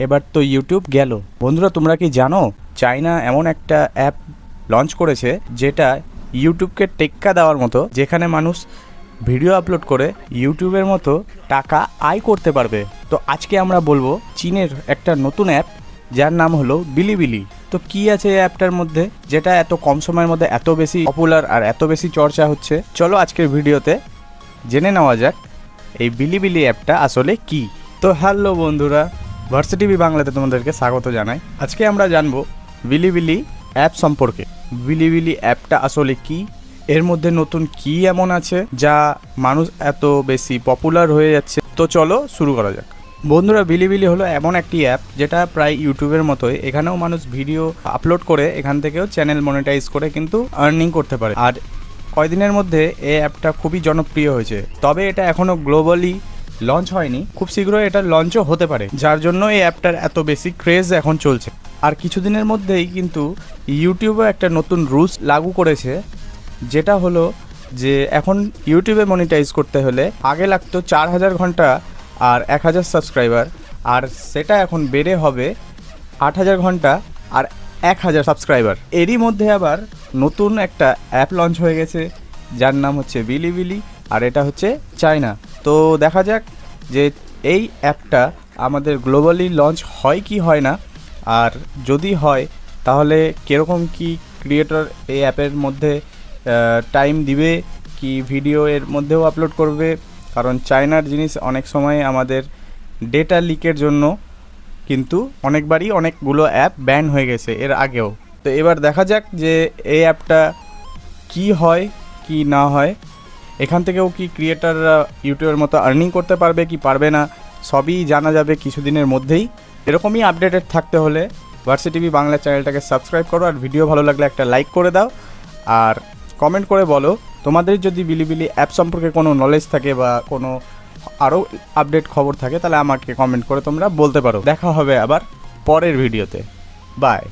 এবার তো ইউটিউব গেল। বন্ধুরা, তোমরা কি জানো চায়না এমন একটা অ্যাপ লঞ্চ করেছে যেটা ইউটিউবকে টেক্কা দেওয়ার মতো, যেখানে মানুষ ভিডিও আপলোড করে ইউটিউবের মতো টাকা আয় করতে পারবে। তো আজকে আমরা বলবো চীনের একটা নতুন অ্যাপ যার নাম হলো বিলিবিলি। তো কি আছে এই অ্যাপটার মধ্যে যেটা এত কম সময়ের মধ্যে এত বেশি পপুলার আর এত বেশি চর্চা হচ্ছে? চলো আজকের ভিডিওতে জেনে নেওয়া যাক এই বিলিবিলি অ্যাপটা আসলে কি। তো হ্যালো বন্ধুরা, ভার্সিটিভি বাংলাতে তোমাদেরকে স্বাগত জানাই। আজকে আমরা জানবো বিলিবিলি অ্যাপ সম্পর্কে। বিলিবিলি অ্যাপটা আসলে কি, এর মধ্যে নতুন কি এমন আছে যা মানুষ এত বেশি পপুলার হয়ে যাচ্ছে। তো চলো শুরু করা যাক। বন্ধুরা, বিলিবিলি হলো এমন একটি অ্যাপ যেটা প্রায় ইউটিউবের মতোই, এখানেও মানুষ ভিডিও আপলোড করে এখান থেকেও চ্যানেল মনিটাইজ করে কিন্তু আর্নিং করতে পারে। আর কয়দিনের মধ্যে এই অ্যাপটা খুবই জনপ্রিয় হয়েছে, তবে এটা এখনও গ্লোবালি লঞ্চ হয়নি, খুব শীঘ্রই এটা লঞ্চও হতে পারে, যার জন্য এই অ্যাপটার এত বেশি ক্রেজ এখন চলছে। আর কিছুদিনের মধ্যেই কিন্তু ইউটিউবে একটা নতুন রুলস লাগু করেছে, যেটা হলো যে এখন ইউটিউবে মনিটাইজ করতে হলে আগে লাগতো 4000 ঘন্টা আর 1000 সাবস্ক্রাইবার, আর সেটা এখন বেড়ে হবে 8000 ঘন্টা আর 1000 সাবস্ক্রাইবার। এরই মধ্যে আবার নতুন একটা অ্যাপ লঞ্চ হয়ে গেছে যার নাম হচ্ছে বিলিবিলি, আর এটা হচ্ছে চায়না। তো দেখা যাক যে এই অ্যাপটা আমাদের গ্লোবালি লঞ্চ হয় কি হয় না, আর যদি হয় তাহলে কীরকম কি ক্রিয়েটর এই অ্যাপের মধ্যে টাইম দিবে, কি ভিডিও এর মধ্যেও আপলোড করবে, কারণ চায়নার জিনিস অনেক সময় আমাদের ডেটা লিকের জন্য কিন্তু অনেকবারই অনেকগুলো অ্যাপ ব্যান হয়ে গেছে এর আগেও। তো এবার দেখা যাক যে এই অ্যাপটা কি হয় কি না হয়, এখান থেকেও কি ক্রিয়েটাররা ইউটিউবের মতো আর্নিং করতে পারবে কি পারবে না, সবই জানা যাবে কিছুদিনের মধ্যেই। এরকমই আপডেটেড থাকতে হলে ভার্সিটিভি বাংলা চ্যানেলটাকে সাবস্ক্রাইব করো, আর ভিডিও ভালো লাগলে একটা লাইক করে দাও, আর কমেন্ট করে বলো তোমাদের যদি বিলিবিলি অ্যাপ সম্পর্কে কোনো নলেজ থাকে বা কোনো আরও আপডেট খবর থাকে, তাহলে আমাকে কমেন্ট করে তোমরা বলতে পারো। দেখা হবে আবার পরের ভিডিওতে। বাই।